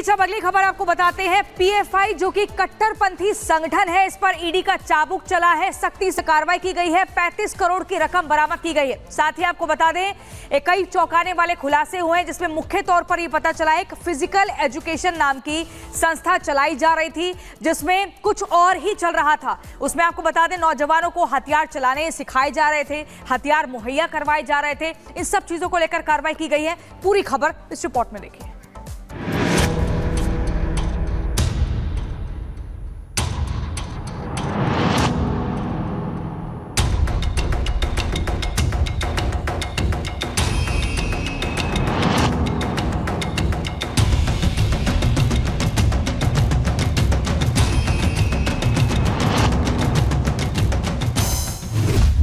बीच अब अगली खबर आपको बताते हैं। पीएफआई जो कि कट्टरपंथी संगठन है, इस पर ईडी का चाबुक चला है। सख्ती से कार्रवाई की गई है। 35 करोड़ की रकम बरामद की गई है। साथ ही आपको बता दें कई चौंकाने वाले खुलासे हुए हैं, जिसमें मुख्य तौर पर यह पता चला एक फिजिकल एजुकेशन नाम की संस्था चलाई जा रही थी, जिसमें कुछ और ही चल रहा था। उसमें आपको बता दें नौजवानों को हथियार चलाने सिखाए जा रहे थे, हथियार मुहैया करवाए जा रहे थे। इन सब चीजों को लेकर कार्रवाई की गई है। पूरी खबर इस रिपोर्ट में देखिए।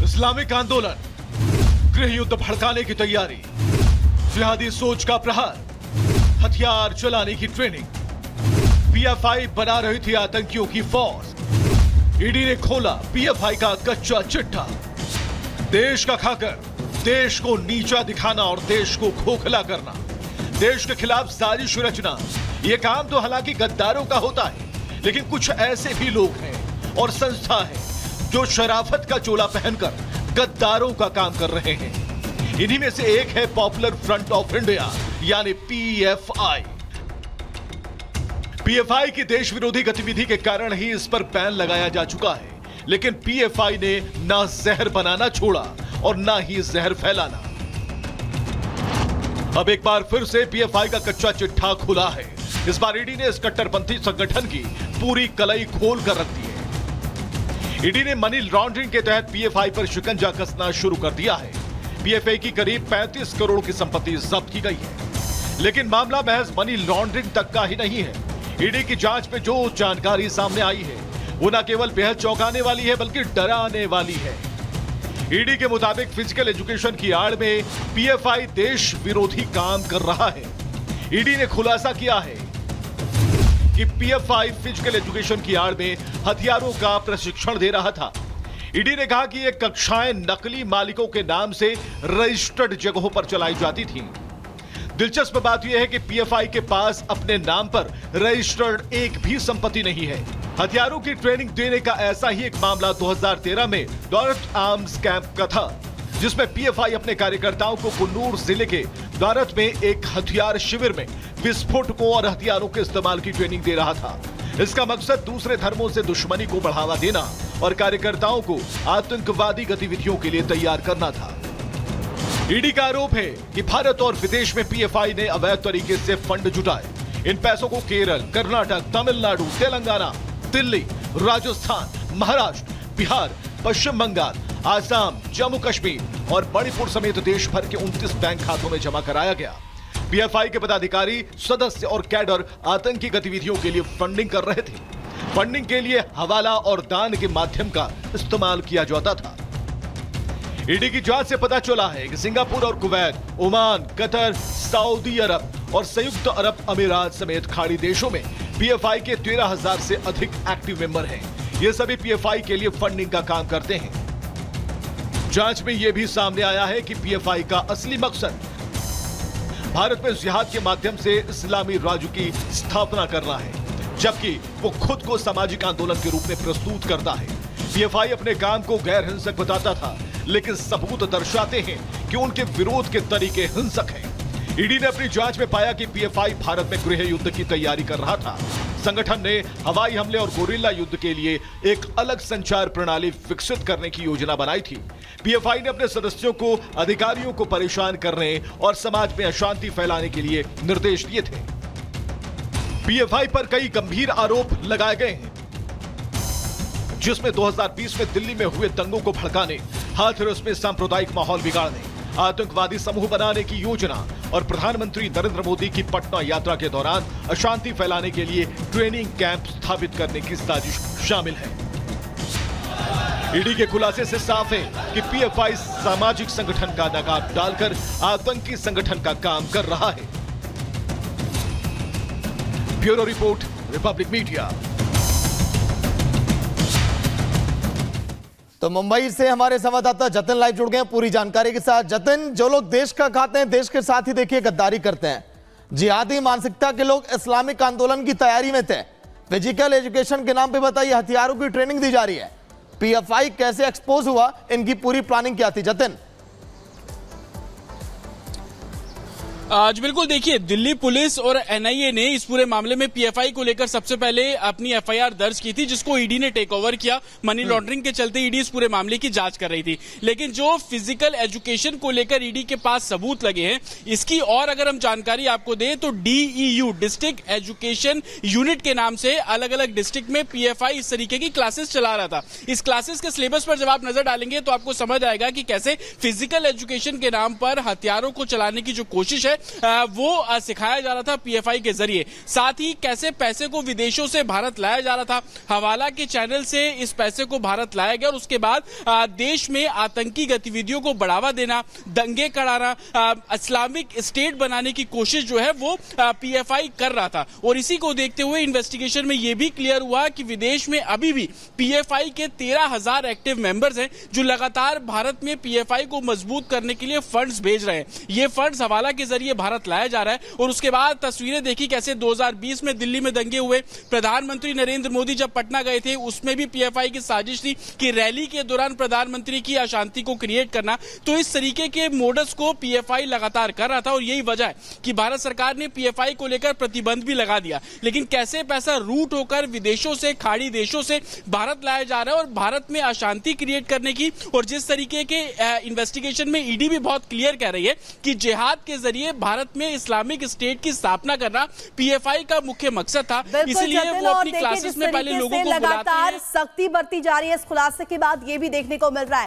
इस्लामिक आंदोलन, गृह युद्ध भड़काने की तैयारी, जिहादी सोच का प्रहार, हथियार चलाने की ट्रेनिंग। पीएफआई बना रही थी आतंकियों की फौज। ईडी ने खोला पीएफआई का कच्चा चिट्ठा। देश का खाकर देश को नीचा दिखाना और देश को खोखला करना, देश के खिलाफ साजिश रचना, यह काम तो हालांकि गद्दारों का होता है, लेकिन कुछ ऐसे भी लोग हैं और संस्था है जो शराफत का चोला पहनकर गद्दारों का काम कर रहे हैं। इन्हीं में से एक है पॉपुलर फ्रंट ऑफ इंडिया यानी पीएफआई। पीएफआई की देश विरोधी गतिविधि के कारण ही इस पर बैन लगाया जा चुका है, लेकिन पीएफआई ने ना जहर बनाना छोड़ा और ना ही जहर फैलाना। अब एक बार फिर से पीएफआई का कच्चा चिट्ठा खुला है। इस बार ईडी ने इस कट्टरपंथी संगठन की पूरी कलई खोल कर रख दी है। ईडी ने मनी लॉन्ड्रिंग के तहत पीएफआई पर शिकंजा कसना शुरू कर दिया है। पीएफआई की करीब 35 करोड़ की संपत्ति जब्त की गई है, लेकिन मामला महज मनी लॉन्ड्रिंग तक का ही नहीं है। ईडी की जांच में जो जानकारी सामने आई है वो न केवल बेहद चौंकाने वाली है बल्कि डराने वाली है। ईडी के मुताबिक फिजिकल एजुकेशन की आड़ में पीएफआई देश विरोधी काम कर रहा है। ईडी ने खुलासा किया है कि पीएफआई फिजिकल एजुकेशन की आड़ में हथियारों का प्रशिक्षण दे रहा था। ईडी ने कहा कि ये कक्षाएं नकली मालिकों के नाम से रजिस्टर्ड जगहों पर चलाई जाती थीं। दिलचस्प बात यह है कि पीएफआई के पास अपने नाम पर रजिस्टर्ड एक भी संपत्ति नहीं है। हथियारों की ट्रेनिंग देने का ऐसा ही एक मामला 2013 में दौलत आर्म्स कैंप का था, जिसमें पीएफआई अपने कार्यकर्ताओं को कुन्नूर जिले के दारत में एक हथियार शिविर में विस्फोटकों और हथियारों के इस्तेमाल की ट्रेनिंग दे रहा था। इसका मकसद दूसरे धर्मों से दुश्मनी को बढ़ावा देना और कार्यकर्ताओं को आतंकवादी गतिविधियों के लिए तैयार करना था। ईडी का आरोप है कि भारत और विदेश में पीएफआई ने अवैध तरीके से फंड जुटाए। इन पैसों को केरल, कर्नाटक, तमिलनाडु, तेलंगाना, दिल्ली, राजस्थान, महाराष्ट्र, बिहार, पश्चिम बंगाल, आसाम, जम्मू कश्मीर और मणिपुर समेत देश भर के 29 बैंक खातों में जमा कराया गया। पीएफआई के पदाधिकारी, सदस्य और कैडर आतंकी गतिविधियों के लिए फंडिंग कर रहे थे। फंडिंग के लिए हवाला और दान के माध्यम का इस्तेमाल किया जाता था। ईडी की जांच से पता चला है कि सिंगापुर और कुवैत, ओमान, कतर, सऊदी अरब और संयुक्त अरब अमीरात समेत खाड़ी देशों में पीएफआई के 13,000 से अधिक एक्टिव मेंबर हैं। ये सभी पीएफआई के लिए फंडिंग का काम करते हैं। जांच में यह भी सामने आया है कि पीएफआई का असली मकसद भारत में जिहाद के माध्यम से इस्लामी राज्य की स्थापना करना है, जबकि वो खुद को सामाजिक आंदोलन के रूप में प्रस्तुत करता है। पीएफआई अपने काम को गैर हिंसक बताता था, लेकिन सबूत दर्शाते हैं कि उनके विरोध के तरीके हिंसक हैं। ईडी ने अपनी जांच में पाया कि पीएफआई भारत में गृह युद्ध की तैयारी कर रहा था। संगठन ने हवाई हमले और गोरिल्ला युद्ध के लिए एक अलग संचार प्रणाली विकसित करने की योजना बनाई थी। पीएफआई ने अपने सदस्यों को, अधिकारियों को परेशान करने और समाज में अशांति फैलाने के लिए निर्देश दिए थे। पीएफआई पर कई गंभीर आरोप लगाए गए हैं, जिसमें 2020 में दिल्ली में हुए दंगों को भड़काने, हाथरस में सांप्रदायिक माहौल बिगाड़ने, आतंकवादी समूह बनाने की योजना और प्रधानमंत्री नरेंद्र मोदी की पटना यात्रा के दौरान अशांति फैलाने के लिए ट्रेनिंग कैंप स्थापित करने की साजिश शामिल है। ईडी के खुलासे से साफ है कि पीएफआई सामाजिक संगठन का नकाब डालकर आतंकी संगठन का काम कर रहा है। Bureau report, Republic media. तो मुंबई से हमारे संवाददाता जतिन लाइव जुड़ गए हैं पूरी जानकारी के साथ। जतिन, जो लोग देश का खाते हैं, देश के साथ ही देखिए गद्दारी करते हैं, जिहादी मानसिकता के लोग इस्लामिक आंदोलन की तैयारी में थे। फिजिकल एजुकेशन के नाम पे बताइए हथियारों की ट्रेनिंग दी जा रही है। पीएफआई कैसे एक्सपोज हुआ, इनकी पूरी प्लानिंग क्या थी? जतिन। आज बिल्कुल देखिए, दिल्ली पुलिस और एनआईए ने इस पूरे मामले में पीएफआई को लेकर सबसे पहले अपनी एफआईआर दर्ज की थी, जिसको ईडी ने टेक ओवर किया। मनी लॉन्ड्रिंग के चलते ईडी इस पूरे मामले की जांच कर रही थी। लेकिन जो फिजिकल एजुकेशन को लेकर ईडी के पास सबूत लगे हैं, इसकी और अगर हम जानकारी आपको दें तो डीईयू, डिस्ट्रिक्ट एजुकेशन यूनिट के नाम से अलग अलग डिस्ट्रिक्ट में पीएफआई इस तरीके की क्लासेस चला रहा था। इस क्लासेस के सिलेबस पर जब आप नजर डालेंगे तो आपको समझ आएगा कि कैसे फिजिकल एजुकेशन के नाम पर हथियारों को चलाने की जो कोशिश है वो सिखाया जा रहा था पीएफआई के जरिए। साथ ही कैसे पैसे को विदेशों से भारत लाया जा रहा था, हवाला के चैनल से इस पैसे को भारत लाया गया और उसके बाद देश में आतंकी गतिविधियों को बढ़ावा देना, दंगे कराना, इस्लामिक स्टेट बनाने की कोशिश जो है वो पीएफआई कर रहा था। और इसी को देखते हुए इन्वेस्टिगेशन में यह भी क्लियर हुआ कि विदेश में अभी भी पीएफआई के 13,000 एक्टिव मेंबर्स हैं, जो लगातार भारत में पीएफआई को मजबूत करने के लिए फंड्स भेज रहे हैं। ये फंड्स हवाला के जरिए भारत लाया जा रहा है। और उसके बाद तस्वीरें देखी कैसे 2020 में दिल्ली में दंगे हुए, प्रधानमंत्री नरेंद्र मोदी जब पटना गए थे उसमें भी पीएफआई की साजिश थी कि रैली के दौरान प्रधानमंत्री की अशांति को क्रिएट करना। तो इस तरीके के मोडस को पीएफआई लगातार कर रहा था और यही वजह है कि भारत सरकार ने पीएफआई को लेकर प्रतिबंध भी लगा दिया। लेकिन कैसे पैसा रूट होकर विदेशों से, खाड़ी देशों से भारत लाया जा रहा है और भारत में अशांति क्रिएट करने की, और जिस तरीके के इन्वेस्टिगेशन में ईडी भी बहुत क्लियर कह रही है कि जिहाद के जरिए भारत में इस्लामिक स्टेट की स्थापना करना पीएफआई का मुख्य मकसद था। इसलिए वो अपनी क्लासेस में पहले लोगों को बुलाते हैं। लगातार सख्ती बरती जा रही है। इस खुलासे के बाद ये भी देखने को मिल रहा है